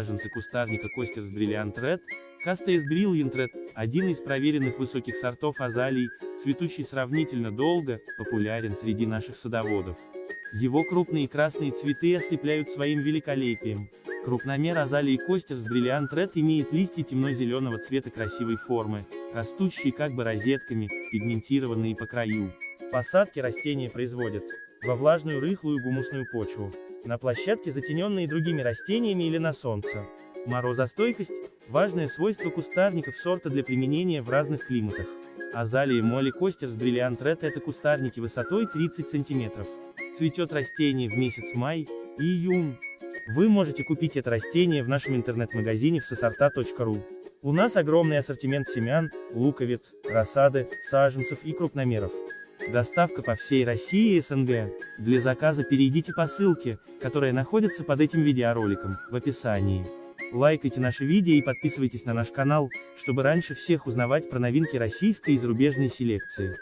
саженцы кустарника Костерс Brilliant Red, Castes Brilliant Red, один из проверенных высоких сортов азалий, цветущий сравнительно долго, популярен среди наших садоводов. Его крупные красные цветы ослепляют своим великолепием. Крупномер азалии Костерс Brilliant Red имеет листья темно-зеленого цвета красивой формы, растущие как бы розетками, пигментированные по краю. Посадки растения производят во влажную рыхлую гумусную почву, на площадке, затененные другими растениями или на солнце. Морозостойкость – важное свойство кустарников сорта для применения в разных климатах. Азалия Молли Костерс Brilliant Red – это кустарники высотой 30 см. Цветет растение в месяц май и июнь. Вы можете купить это растение в нашем интернет-магазине всосорта.ру. У нас огромный ассортимент семян, луковиц, рассады, саженцев и крупномеров. Доставка по всей России и СНГ. Для заказа перейдите по ссылке, которая находится под этим видеороликом, в описании. Лайкайте наши видео и подписывайтесь на наш канал, чтобы раньше всех узнавать про новинки российской и зарубежной селекции.